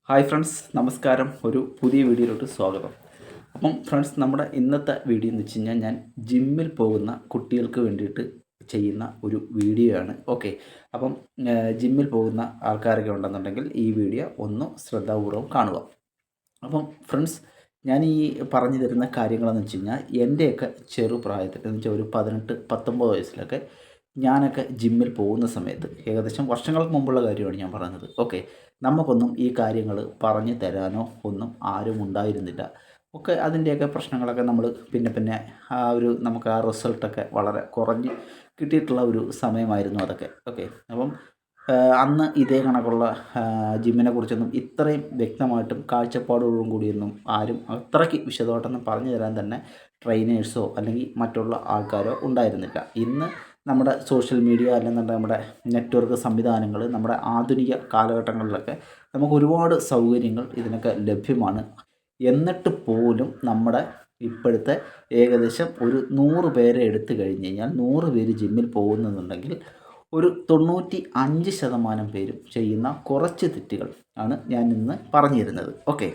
Hi friends, നമസ്കാരം. ഒരു പുതിയ വീഡിയോയിലോട്ട് സ്വാഗതം. ഫ്രണ്ട്സ്, നമ്മുടെ ഇന്നത്തെ വീഡിയോ എന്ന് വെച്ച് കഴിഞ്ഞാൽ ഞാൻ ജിമ്മിൽ പോകുന്ന കുട്ടികൾക്ക് വേണ്ടിയിട്ട് ചെയ്യുന്ന ഒരു വീഡിയോ ആണ്. ഓക്കെ, ജിമ്മിൽ പോകുന്ന ആൾക്കാരൊക്കെ ഉണ്ടെന്നുണ്ടെങ്കിൽ ഈ വീഡിയോ ഒന്ന് ശ്രദ്ധാപൂർവ്വം കാണുക. ഫ്രണ്ട്സ്, ഞാൻ ഈ പറഞ്ഞു തരുന്ന കാര്യങ്ങളെന്ന് വെച്ച് കഴിഞ്ഞാൽ എൻ്റെയൊക്കെ ചെറുപ്രായത്തിൽ എന്ന് വെച്ചാൽ ഒരു 18-19 വയസ്സിലൊക്കെ ഞാനൊക്കെ ജിമ്മിൽ പോകുന്ന സമയത്ത് ഏകദേശം വർഷങ്ങൾക്ക് മുമ്പുള്ള കാര്യമാണ് ഞാൻ പറയുന്നത്. ഓക്കെ, നമുക്കൊന്നും ഈ കാര്യങ്ങൾ പറഞ്ഞു തരാനോ ഒന്നും ആരും ഉണ്ടായിരുന്നില്ല. അതിൻ്റെയൊക്കെ പ്രശ്നങ്ങളൊക്കെ നമ്മൾ പിന്നെ നമുക്ക് ആ റിസൾട്ടൊക്കെ വളരെ കുറഞ്ഞ് കിട്ടിയിട്ടുള്ള ഒരു സമയമായിരുന്നു അതൊക്കെ. ഓക്കെ, അന്ന് ഇതേ കണക്കുള്ള ജിമ്മിനെ കുറിച്ചൊന്നും ഇത്രയും വ്യക്തമായിട്ടും കാഴ്ചപ്പാടോടും കൂടിയൊന്നും ആരും അത്രയ്ക്ക് വിശദമായിട്ടൊന്നും പറഞ്ഞു തരാൻ തന്നെ ട്രെയിനേഴ്സോ അല്ലെങ്കിൽ മറ്റുള്ള ആൾക്കാരോ ഉണ്ടായിരുന്നില്ല. ഇന്ന് നമ്മുടെ സോഷ്യൽ മീഡിയ അല്ലെന്നുണ്ടെങ്കിൽ നമ്മുടെ നെറ്റ്വർക്ക് സംവിധാനങ്ങൾ നമ്മുടെ ആധുനിക കാലഘട്ടങ്ങളിലൊക്കെ നമുക്ക് ഒരുപാട് സൗകര്യങ്ങൾ ഇതിനൊക്കെ ലഭ്യമാണ്. എന്നിട്ട് പോലും നമ്മുടെ ഇപ്പോഴത്തെ ഏകദേശം ഒരു 100 പേരെ എടുത്തു കഴിഞ്ഞ് കഴിഞ്ഞാൽ 100 പേര് ജിമ്മിൽ പോകുന്നുണ്ടെങ്കിൽ ഒരു 95% പേരും ചെയ്യുന്ന കുറച്ച് തെറ്റുകൾ ആണ് ഞാൻ ഇന്ന് പറഞ്ഞു തരുന്നത്. ഓക്കെ,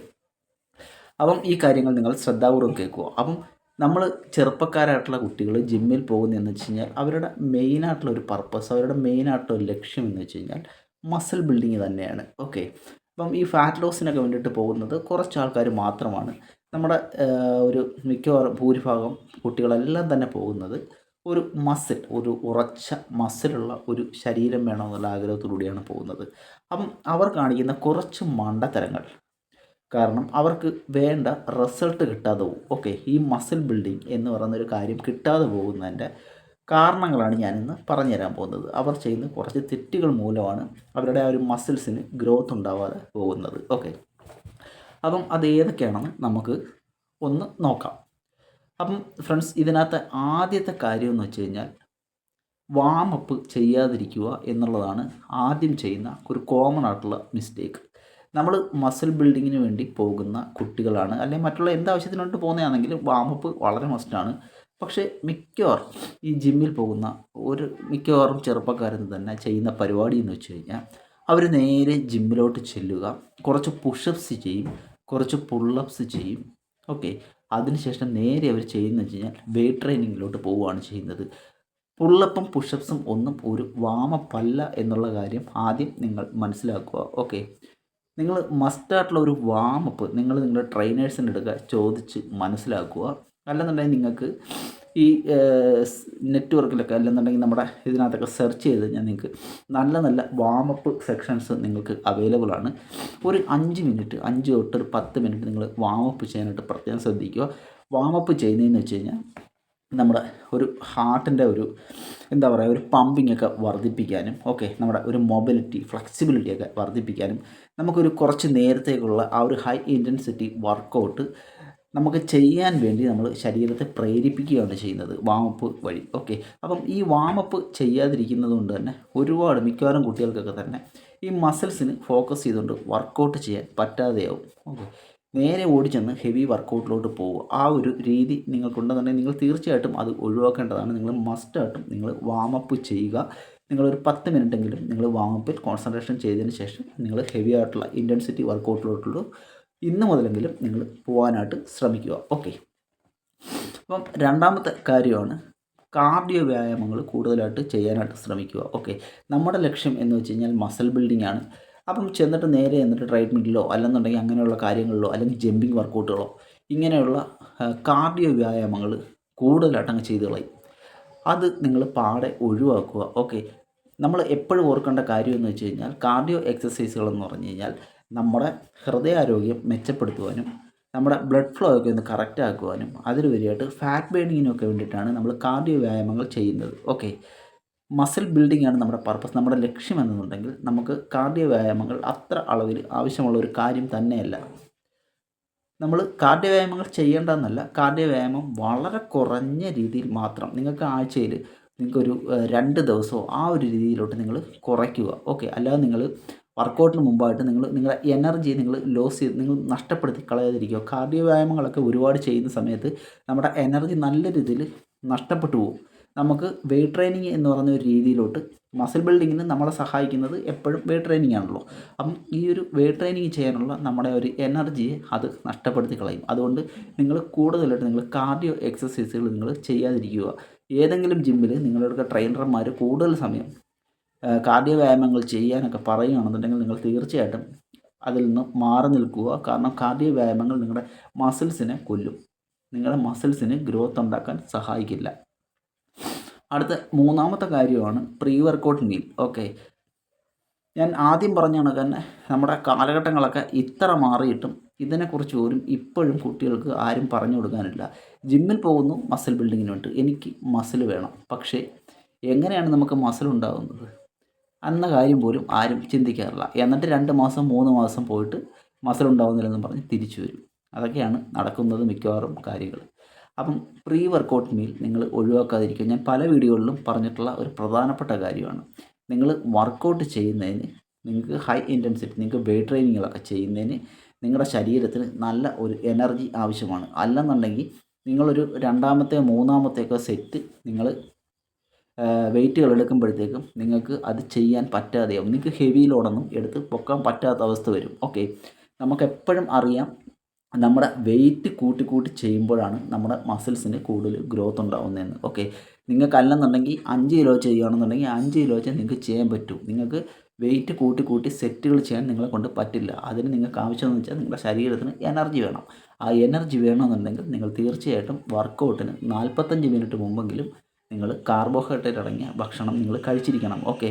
ഈ കാര്യങ്ങൾ നിങ്ങൾ ശ്രദ്ധാപൂർവ്വം കേൾക്കുക. നമ്മൾ ചെറുപ്പക്കാരായിട്ടുള്ള കുട്ടികൾ ജിമ്മിൽ പോകുന്നതെന്ന് വെച്ച് കഴിഞ്ഞാൽ അവരുടെ മെയിനായിട്ടുള്ള ഒരു പർപ്പസ്, അവരുടെ മെയിനായിട്ടുള്ള ഒരു ലക്ഷ്യം എന്ന് വെച്ച് കഴിഞ്ഞാൽ മസിൽ ബിൽഡിങ് തന്നെയാണ്. ഓക്കെ, ഈ ഫാറ്റ് ലോസിനൊക്കെ വേണ്ടിയിട്ട് പോകുന്നത് കുറച്ച് ആൾക്കാർ മാത്രമാണ്. നമ്മുടെ ഒരു മിക്കവാറും ഭൂരിഭാഗം കുട്ടികളെല്ലാം തന്നെ പോകുന്നത് ഒരു ഒരു ഉറച്ച മസിലുള്ള ഒരു ശരീരം വേണമെന്നുള്ള ആഗ്രഹത്തോടുകൂടിയാണ് പോകുന്നത്. അവർ കാണിക്കുന്ന കുറച്ച് മണ്ടത്തരങ്ങൾ കാരണം അവർക്ക് വേണ്ട റിസൾട്ട് കിട്ടാതെ പോകും. ഓക്കെ, ഈ മസിൽ ബിൽഡിങ് എന്ന് പറയുന്നൊരു കാര്യം കിട്ടാതെ പോകുന്നതിൻ്റെ കാരണങ്ങളാണ് ഞാനിന്ന് പറഞ്ഞു തരാൻ പോകുന്നത്. അവർ ചെയ്യുന്ന കുറച്ച് തെറ്റുകൾ മൂലമാണ് അവരുടെ ആ ഒരു മസിൽസിന് ഗ്രോത്ത് ഉണ്ടാവാതെ പോകുന്നത്. ഓക്കെ, അത് ഏതൊക്കെയാണെന്ന് നമുക്ക് ഒന്ന് നോക്കാം. ഫ്രണ്ട്സ്, ഇതിനകത്ത് ആദ്യത്തെ കാര്യം എന്ന് വെച്ച് കഴിഞ്ഞാൽ വാമപ്പ് ചെയ്യാതിരിക്കുക എന്നുള്ളതാണ് ആദ്യം ചെയ്യുന്ന ഒരു കോമൺ ആയിട്ടുള്ള മിസ്റ്റേക്ക്. നമ്മൾ മസിൽ ബിൽഡിങ്ങിന് വേണ്ടി പോകുന്ന കുട്ടികളാണ് അല്ലെങ്കിൽ മറ്റുള്ള എന്താവശ്യത്തിന് വേണ്ടി പോകുന്നതാണെങ്കിലും വാമപ്പ് വളരെ മസ്റ്റാണ്. പക്ഷേ മിക്കവാറും ഈ ജിമ്മിൽ പോകുന്ന മിക്കവാറും ചെറുപ്പക്കാരൻ തന്നെ ചെയ്യുന്ന പരിപാടി എന്ന് വെച്ച് കഴിഞ്ഞാൽ അവർ നേരെ ജിമ്മിലോട്ട് ചെല്ലുക, കുറച്ച് പുഷപ്സ് ചെയ്യും, കുറച്ച് പുള്ളപ്സ് ചെയ്യും. ഓക്കെ, അതിനുശേഷം നേരെ അവർ ചെയ്യുന്നത് വെച്ച് കഴിഞ്ഞാൽ വെയ്റ്റ് ട്രെയിനിങ്ങിലോട്ട് പോവുകയാണ് ചെയ്യുന്നത്. പുള്ളപ്പും പുഷപ്സും ഒന്നും ഒരു വാമപ്പല്ല എന്നുള്ള കാര്യം ആദ്യം നിങ്ങൾ മനസ്സിലാക്കുക. ഓക്കെ, നിങ്ങൾ മസ്റ്റായിട്ടുള്ള ഒരു വാമപ്പ് നിങ്ങളുടെ ട്രെയിനേഴ്സിൻ്റെ അടുക്ക ചോദിച്ച് മനസ്സിലാക്കുക. അല്ലെന്നുണ്ടെങ്കിൽ നിങ്ങൾക്ക് ഈ നെറ്റ്വർക്കിലൊക്കെ അല്ലെന്നുണ്ടെങ്കിൽ നമ്മുടെ ഇതിനകത്തൊക്കെ സെർച്ച് ചെയ്ത് കഴിഞ്ഞാൽ നിങ്ങൾക്ക് നല്ല നല്ല വാമപ്പ് സെക്ഷൻസ് നിങ്ങൾക്ക് അവൈലബിൾ ആണ്. ഒരു 5 മിനിറ്റ് 5 തൊട്ട് ഒരു 10 മിനിറ്റ് നിങ്ങൾ വാമപ്പ് ചെയ്യാനായിട്ട് പ്രത്യേകം ശ്രദ്ധിക്കുക. വാമപ്പ് ചെയ്യുന്നതെന്ന് വെച്ച് കഴിഞ്ഞാൽ നമ്മുടെ ഒരു ഹാർട്ടിൻ്റെ ഒരു ഒരു പമ്പിങ് ഒക്കെ വർദ്ധിപ്പിക്കാനും നമ്മുടെ ഒരു മൊബിലിറ്റി ഫ്ലെക്സിബിലിറ്റി ഒക്കെ വർദ്ധിപ്പിക്കാനും നമുക്കൊരു കുറച്ച് നേരത്തേക്കുള്ള ആ ഒരു ഹൈ ഇൻറ്റൻസിറ്റി വർക്കൗട്ട് നമുക്ക് ചെയ്യാൻ വേണ്ടി നമ്മൾ ശരീരത്തെ പ്രേരിപ്പിക്കുകയാണ് ചെയ്യുന്നത് വാമപ്പ് വഴി. ഓക്കെ, ഈ വാമപ്പ് ചെയ്യാതിരിക്കുന്നത് കൊണ്ട് തന്നെ മിക്കവാറും കുട്ടികൾക്കൊക്കെ തന്നെ ഈ മസിൽസിന് ഫോക്കസ് ചെയ്തുകൊണ്ട് വർക്കൗട്ട് ചെയ്യാൻ പറ്റാതെയാവും. ഓക്കെ, നേരെ ഓടിച്ചെന്ന് ഹെവി വർക്കൗട്ടിലോട്ട് പോകുക. ആ ഒരു രീതി നിങ്ങൾക്കുണ്ടെന്നുണ്ടെങ്കിൽ നിങ്ങൾ തീർച്ചയായിട്ടും അത് ഒഴിവാക്കേണ്ടതാണ്. നിങ്ങൾ മസ്റ്റായിട്ടും നിങ്ങൾ വാമപ്പ് ചെയ്യുക. നിങ്ങളൊരു 10 മിനിറ്റെങ്കിലും നിങ്ങൾ വാമപ്പിൽ കോൺസെൻട്രേഷൻ ചെയ്തതിന് ശേഷം നിങ്ങൾ ഹെവി ആയിട്ടുള്ള ഇൻറ്റൻസിറ്റി വർക്കൗട്ടിലോട്ടുള്ള ഇന്ന് മുതലെങ്കിലും നിങ്ങൾ പോകാനായിട്ട് ശ്രമിക്കുക. ഓക്കെ, രണ്ടാമത്തെ കാര്യമാണ് കാർഡിയോ വ്യായാമങ്ങൾ കൂടുതലായിട്ട് ചെയ്യാനായിട്ട് ശ്രമിക്കുക. ഓക്കെ, നമ്മുടെ ലക്ഷ്യം എന്ന് വെച്ച് കഴിഞ്ഞാൽ മസിൽ ബിൽഡിംഗ് ആണ്. ചെന്നിട്ട് നേരെ ട്രെഡ്മില്ലിലോ അല്ലെന്നുണ്ടെങ്കിൽ അങ്ങനെയുള്ള കാര്യങ്ങളിലോ അല്ലെങ്കിൽ ജമ്പിങ് വർക്കൗട്ടുകളോ ഇങ്ങനെയുള്ള കാർഡിയോ വ്യായാമങ്ങൾ കൂടുതലായിട്ട് അങ്ങ് ചെയ്ത് കളയും. അത് നിങ്ങൾ പാടെ ഒഴിവാക്കുക. ഓക്കെ, നമ്മൾ എപ്പോഴും ഓർക്കേണ്ട കാര്യം എന്ന് വെച്ച് കഴിഞ്ഞാൽ കാർഡിയോ എക്സസൈസുകളെന്ന് പറഞ്ഞു കഴിഞ്ഞാൽ നമ്മുടെ ഹൃദയാരോഗ്യം മെച്ചപ്പെടുത്തുവാനും നമ്മുടെ ബ്ലഡ് ഫ്ലോ ഒക്കെ ഒന്ന് കറക്റ്റ് ആക്കുവാനും അതിലുപരിയായിട്ട് ഫാറ്റ് ബേണിങ്ങിനൊക്കെ വേണ്ടിയിട്ടാണ് നമ്മൾ കാർഡിയോ വ്യായാമങ്ങൾ ചെയ്യുന്നത്. ഓക്കെ, മസിൽ ബിൽഡിംഗ് ആണ് നമ്മുടെ പർപ്പസ്, നമ്മുടെ ലക്ഷ്യം എന്നുണ്ടെങ്കിൽ നമുക്ക് കാർഡിയോ വ്യായാമങ്ങൾ അത്ര അളവിൽ ആവശ്യമുള്ള ഒരു കാര്യം തന്നെയല്ല. നമ്മൾ കാർഡിയോ വ്യായാമങ്ങൾ ചെയ്യേണ്ടതെന്നല്ല, കാർഡിയോ വ്യായാമം വളരെ കുറഞ്ഞ രീതിയിൽ മാത്രം നിങ്ങൾക്ക് ആഴ്ചയിൽ നിങ്ങൾക്കൊരു 2 ദിവസമോ ആ ഒരു രീതിയിലോട്ട് നിങ്ങൾ കുറയ്ക്കുക. ഓക്കെ, അല്ലാതെ നിങ്ങൾ വർക്കൗട്ടിന് മുമ്പായിട്ട് നിങ്ങളുടെ എനർജി ലോസ് ചെയ്ത് നിങ്ങൾ നഷ്ടപ്പെടുത്തി കളയാതിരിക്കുക. കാർഡിയോ വ്യായാമങ്ങളൊക്കെ ഒരുപാട് ചെയ്യുന്ന സമയത്ത് നമ്മുടെ എനർജി നല്ല രീതിയിൽ നഷ്ടപ്പെട്ടു പോകും. നമുക്ക് വെയ്റ്റ് ട്രെയിനിങ് എന്ന് പറയുന്ന ഒരു രീതിയിലോട്ട് മസിൽ ബിൽഡിങ്ങിന് നമ്മളെ സഹായിക്കുന്നത് എപ്പോഴും വെയ്റ്റ് ട്രെയിനിങ് ആണല്ലോ. അപ്പം ഈ ഒരു വെയ്റ്റ് ട്രെയിനിങ് ചെയ്യാനുള്ള നമ്മുടെ ഒരു എനർജിയെ അത് നഷ്ടപ്പെടുത്തി കളയും. അതുകൊണ്ട് നിങ്ങൾ കൂടുതലായിട്ട് നിങ്ങൾ കാർഡിയോ എക്സസൈസുകൾ നിങ്ങൾ ചെയ്യാതിരിക്കുക. ഏതെങ്കിലും ജിമ്മിൽ നിങ്ങളുടെ ട്രെയിനർമാർ കൂടുതൽ സമയം കാർഡിയോ വ്യായാമങ്ങൾ ചെയ്യാനൊക്കെ പറയുകയാണെന്നുണ്ടെങ്കിൽ നിങ്ങൾ തീർച്ചയായിട്ടും അതിൽ നിന്ന് മാറി നിൽക്കുക. കാരണം കാർഡിയോ വ്യായാമങ്ങൾ നിങ്ങളുടെ മസിൽസിനെ കൊല്ലും, നിങ്ങളുടെ മസിൽസിന് ഗ്രോത്ത് ഉണ്ടാക്കാൻ സഹായിക്കില്ല. അടുത്ത മൂന്നാമത്തെ കാര്യമാണ് പ്രീ വർക്കൗട്ട് മീൽ. ഓക്കെ, ഞാൻ ആദ്യം പറഞ്ഞാണ് തന്നെ നമ്മുടെ കാലഘട്ടങ്ങളൊക്കെ ഇത്ര മാറിയിട്ടും ഇതിനെക്കുറിച്ച് പോലും ഇപ്പോഴും കുട്ടികൾക്ക് ആരും പറഞ്ഞു കൊടുക്കാനില്ല. ജിമ്മിൽ പോകുന്നു മസിൽ ബിൽഡിങ്ങിന് വേണ്ടി, എനിക്ക് മസിൽ വേണം, പക്ഷേ എങ്ങനെയാണ് നമുക്ക് മസിൽ ഉണ്ടാകുന്നത് എന്ന കാര്യം പോലും ആരും ചിന്തിക്കാറില്ല. എന്നിട്ട് 2 മാസം 3 മാസം പോയിട്ട് മസിൽ ഉണ്ടാകുന്നില്ലെന്ന് പറഞ്ഞ് തിരിച്ചു വരും. അതൊക്കെയാണ് നടക്കുന്നത് മിക്കവാറും കാര്യങ്ങൾ. അപ്പം പ്രീ വർക്കൗട്ട് മീൽ നിങ്ങൾ ഒഴിവാക്കാതിരിക്കുക. ഞാൻ പല വീഡിയോകളിലും പറഞ്ഞിട്ടുള്ള ഒരു പ്രധാനപ്പെട്ട കാര്യമാണ്. നിങ്ങൾ വർക്കൗട്ട് ചെയ്യുന്നതിന്, നിങ്ങൾക്ക് ഹൈ ഇൻറ്റൻസിറ്റി, നിങ്ങൾക്ക് വെയ്റ്റ് ട്രെയിനിങ്ങുകളൊക്കെ ചെയ്യുന്നതിന് നിങ്ങളുടെ ശരീരത്തിന് നല്ല ഒരു എനർജി ആവശ്യമാണ്. അല്ലെന്നുണ്ടെങ്കിൽ നിങ്ങളൊരു 2ാമത്തെയോ 3ാമത്തെയൊക്കെ സെറ്റ് നിങ്ങൾ വെയ്റ്റുകൾ എടുക്കുമ്പോഴത്തേക്കും നിങ്ങൾക്ക് അത് ചെയ്യാൻ പറ്റാതെയാവും. നിങ്ങൾക്ക് ഹെവി ലോഡൊന്നും എടുത്ത് പൊക്കാൻ പറ്റാത്ത അവസ്ഥ വരും. ഓക്കെ, നമുക്കെപ്പോഴും അറിയാം നമ്മുടെ വെയിറ്റ് കൂട്ടി ചെയ്യുമ്പോഴാണ് നമ്മുടെ മസിൽസിന് കൂടുതൽ ഗ്രോത്ത് ഉണ്ടാകുന്നതെന്ന്. ഓക്കെ, നിങ്ങൾക്കല്ലെന്നുണ്ടെങ്കിൽ 5 കിലോ ചെയ്യുകയാണെന്നുണ്ടെങ്കിൽ 5 കിലോ വെച്ചാൽ നിങ്ങൾക്ക് ചെയ്യാൻ പറ്റും. നിങ്ങൾക്ക് വെയിറ്റ് കൂട്ടി സെറ്റുകൾ ചെയ്യാൻ നിങ്ങളെ കൊണ്ട് പറ്റില്ല. അതിന് നിങ്ങൾക്ക് ആവശ്യമെന്ന് വെച്ചാൽ നിങ്ങളുടെ ശരീരത്തിന് എനർജി വേണം. ആ എനർജി വേണമെന്നുണ്ടെങ്കിൽ നിങ്ങൾ തീർച്ചയായിട്ടും വർക്കൗട്ടിന് 45 മിനിറ്റ് മുമ്പെങ്കിലും നിങ്ങൾ കാർബോഹൈഡ്രേറ്റ് അടങ്ങിയ ഭക്ഷണം നിങ്ങൾ കഴിച്ചിരിക്കണം. ഓക്കെ,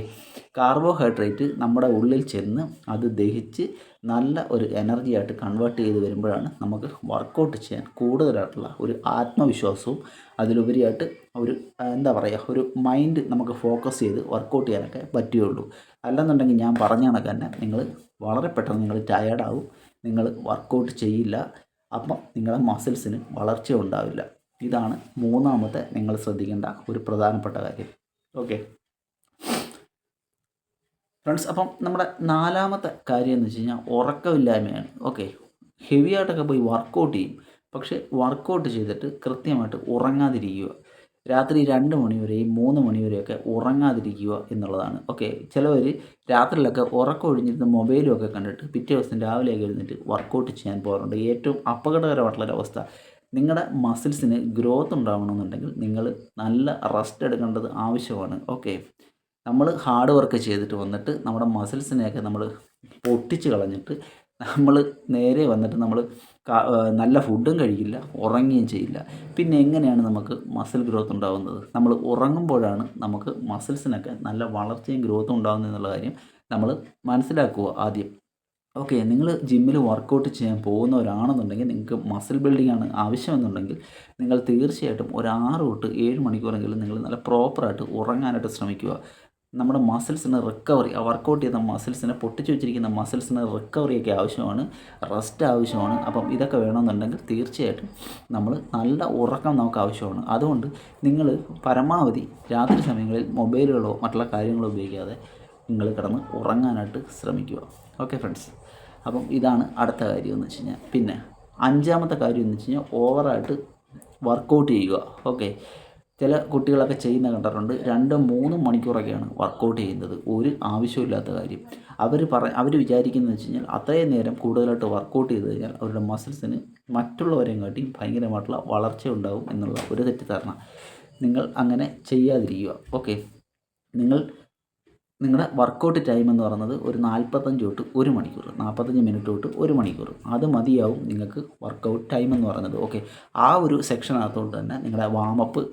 കാർബോഹൈഡ്രേറ്റ് നമ്മുടെ ഉള്ളിൽ ചെന്ന് അത് ദഹിച്ച് നല്ല ഒരു എനർജി ആയിട്ട് കൺവേർട്ട് ചെയ്ത് വരുമ്പോഴാണ് നമുക്ക് വർക്കൗട്ട് ചെയ്യാൻ കൂടുതലായിട്ടുള്ള ഒരു ആത്മവിശ്വാസവും അതിലുപരിയായിട്ട് ഒരു എന്താ പറയുക, ഒരു മൈൻഡ് നമുക്ക് ഫോക്കസ് ചെയ്ത് വർക്കൗട്ട് ചെയ്യാനൊക്കെ പറ്റുകയുള്ളൂ. അല്ലെന്നുണ്ടെങ്കിൽ ഞാൻ പറഞ്ഞ കണക്ക് തന്നെ നിങ്ങൾ വളരെ പെട്ടെന്ന് നിങ്ങൾ ടയേർഡാവും, നിങ്ങൾ വർക്കൗട്ട് ചെയ്യില്ല, അപ്പം നിങ്ങളുടെ മസിൽസിന് വളർച്ച ഉണ്ടാവില്ല. ഇതാണ് മൂന്നാമത്തെ നിങ്ങൾ ശ്രദ്ധിക്കേണ്ട ഒരു പ്രധാനപ്പെട്ട കാര്യം. ഓക്കെ ഫ്രണ്ട്സ്, അപ്പം നമ്മുടെ 4ാമത്തെ കാര്യം എന്ന് വെച്ച് കഴിഞ്ഞാൽ ഉറക്കമില്ലായ്മയാണ്. ഓക്കെ, ഹെവി ആയിട്ടൊക്കെ പോയി വർക്കൗട്ട് ചെയ്യും, പക്ഷേ വർക്കൗട്ട് ചെയ്തിട്ട് കൃത്യമായിട്ട് ഉറങ്ങാതിരിക്കുക. രാത്രി 2 മണി വരെയും 3 മണി വരെയൊക്കെ ഉറങ്ങാതിരിക്കുക എന്നുള്ളതാണ്. ഓക്കെ, ചിലവർ രാത്രിയിലൊക്കെ ഉറക്കം ഒഴിഞ്ഞിരുന്ന് മൊബൈലും ഒക്കെ കണ്ടിട്ട് പിറ്റേ ദിവസം രാവിലെയൊക്കെ എഴുന്നേറ്റ് വർക്കൗട്ട് ചെയ്യാൻ പോകാറുണ്ട്. ഏറ്റവും അപകടകരമായിട്ടുള്ളൊരവസ്ഥ. നിങ്ങളുടെ മസിൽസിന് ഗ്രോത്ത് ഉണ്ടാവണമെന്നുണ്ടെങ്കിൽ നിങ്ങൾ നല്ല റെസ്റ്റ് എടുക്കേണ്ടത് ആവശ്യമാണ്. ഓക്കെ, നമ്മൾ ഹാർഡ് വർക്ക് ചെയ്തിട്ട് വന്നിട്ട് നമ്മുടെ മസിൽസിനെയൊക്കെ നമ്മൾ പൊട്ടിച്ച് കളഞ്ഞിട്ട് നമ്മൾ നേരെ വന്നിട്ട് നമ്മൾ നല്ല ഫുഡും കഴിക്കില്ല, ഉറങ്ങുകയും ചെയ്യില്ല. പിന്നെ എങ്ങനെയാണ് നമുക്ക് മസിൽ ഗ്രോത്ത് ഉണ്ടാകുന്നത്? നമ്മൾ ഉറങ്ങുമ്പോഴാണ് നമുക്ക് മസിൽസിനൊക്കെ നല്ല വളർച്ചയും ഗ്രോത്തും ഉണ്ടാകുന്നത് എന്നുള്ള കാര്യം നമ്മൾ മനസ്സിലാക്കുക ആദ്യം. ഓക്കെ, നിങ്ങൾ ജിമ്മിൽ വർക്കൗട്ട് ചെയ്യാൻ പോകുന്നവരാണെന്നുണ്ടെങ്കിൽ, നിങ്ങൾക്ക് മസിൽ ബിൽഡിംഗ് ആണ് ആവശ്യമെന്നുണ്ടെങ്കിൽ നിങ്ങൾ തീർച്ചയായിട്ടും ഒരു 6 തൊട്ട് 7 മണിക്കൂറെങ്കിലും നിങ്ങൾ നല്ല പ്രോപ്പറായിട്ട് ഉറങ്ങാനായിട്ട് ശ്രമിക്കുക. നമ്മുടെ മസിൽസിന് റിക്കവറി, ആ വർക്കൗട്ട് ചെയ്ത മസിൽസിനെ പൊട്ടിച്ചു വെച്ചിരിക്കുന്ന മസിൽസിന് റിക്കവറിയൊക്കെ ആവശ്യമാണ്, റെസ്റ്റ് ആവശ്യമാണ്. അപ്പം ഇതൊക്കെ വേണമെന്നുണ്ടെങ്കിൽ തീർച്ചയായിട്ടും നമ്മൾ നല്ല ഉറക്കം നമുക്ക് ആവശ്യമാണ്. അതുകൊണ്ട് നിങ്ങൾ പരമാവധി രാത്രി സമയങ്ങളിൽ മൊബൈലുകളോ മറ്റുള്ള കാര്യങ്ങളോ ഉപയോഗിക്കാതെ നിങ്ങൾ കിടന്ന് ഉറങ്ങാനായിട്ട് ശ്രമിക്കുക. ഓക്കെ ഫ്രണ്ട്സ്, അപ്പം ഇതാണ് അടുത്ത കാര്യം എന്ന് വെച്ച് കഴിഞ്ഞാൽ. പിന്നെ 5ാമത്തെ കാര്യം എന്ന് വെച്ച് കഴിഞ്ഞാൽ ഓവറായിട്ട് വർക്കൗട്ട് ചെയ്യുക. ഓക്കെ, ചില കുട്ടികളൊക്കെ ചെയ്യുന്ന കണ്ടിട്ടുണ്ട്, 2-3 മണിക്കൂറൊക്കെയാണ് വർക്കൗട്ട് ചെയ്യുന്നത്. ഒരു ആവശ്യമില്ലാത്ത കാര്യം. അവർ വിചാരിക്കുന്നത് വെച്ച് കഴിഞ്ഞാൽ അത്രയും നേരം കൂടുതലായിട്ട് വർക്കൗട്ട് ചെയ്ത് കഴിഞ്ഞാൽ അവരുടെ മസിൽസിന് മറ്റുള്ളവരെയും കാട്ടി ഭയങ്കരമായിട്ടുള്ള വളർച്ച ഉണ്ടാകും എന്നുള്ള ഒരു തെറ്റിദ്ധാരണ. നിങ്ങൾ അങ്ങനെ ചെയ്യാതിരിക്കുക. ഓക്കെ, നിങ്ങളുടെ വർക്കൗട്ട് ടൈം എന്ന് പറയുന്നത് ഒരു 45 തൊട്ട് 1 മണിക്കൂർ, 45 മിനിറ്റ് തൊട്ട് 1 മണിക്കൂർ, അത് മതിയാവും നിങ്ങൾക്ക് വർക്കൗട്ട് ടൈം എന്ന് പറയുന്നത്. ഓക്കെ, ആ ഒരു സെക്ഷനകത്തോട്ട് തന്നെ നിങ്ങളുടെ വാമപ്പ്,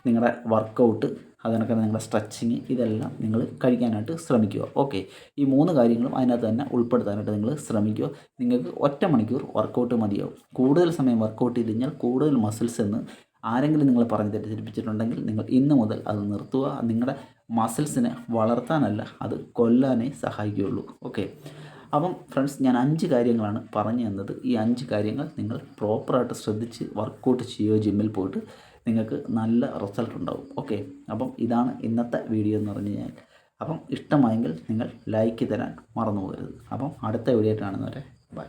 നിങ്ങളുടെ വർക്കൗട്ട്, അതിനൊക്കെ നിങ്ങളുടെ സ്ട്രെച്ചിങ്, ഇതെല്ലാം നിങ്ങൾ കഴിക്കാനായിട്ട് ശ്രമിക്കുക. ഓക്കെ, ഈ 3 കാര്യങ്ങളും അതിനകത്ത് തന്നെ ഉൾപ്പെടുത്താനായിട്ട് നിങ്ങൾ ശ്രമിക്കുക. നിങ്ങൾക്ക് 1 മണിക്കൂർ വർക്കൗട്ട് മതിയാവും. കൂടുതൽ സമയം വർക്കൗട്ട് ചെയ്ത് കഴിഞ്ഞാൽ കൂടുതൽ മസിൽസ് എന്ന് ആരെങ്കിലും നിങ്ങൾ പറഞ്ഞ് തെറ്റിദ്ധരിപ്പിച്ചിട്ടുണ്ടെങ്കിൽ നിങ്ങൾ ഇന്ന് മുതൽ അത് നിർത്തുക. നിങ്ങളുടെ മസിൽസിനെ വളർത്താനല്ല, അത് കൊല്ലാനേ സഹായിക്കുകയുള്ളൂ. ഓക്കെ, അപ്പം ഫ്രണ്ട്സ്, ഞാൻ 5 കാര്യങ്ങളാണ് പറഞ്ഞു തന്നത്. ഈ 5 കാര്യങ്ങൾ നിങ്ങൾ പ്രോപ്പറായിട്ട് ശ്രദ്ധിച്ച് വർക്കൗട്ട് ചെയ്യുക. ജിമ്മിൽ പോയിട്ട് നിങ്ങൾക്ക് നല്ല റിസൾട്ട് ഉണ്ടാവും. ഓക്കെ, അപ്പം ഇതാണ് ഇന്നത്തെ വീഡിയോ എന്ന് പറഞ്ഞു കഴിഞ്ഞാൽ. അപ്പം ഇഷ്ടമായെങ്കിൽ നിങ്ങൾ ലൈക്ക് തരാൻ മറന്നു പോകരുത്. അപ്പം അടുത്ത വീഡിയോ ആയിട്ട് കാണുന്നവരെ ബൈ.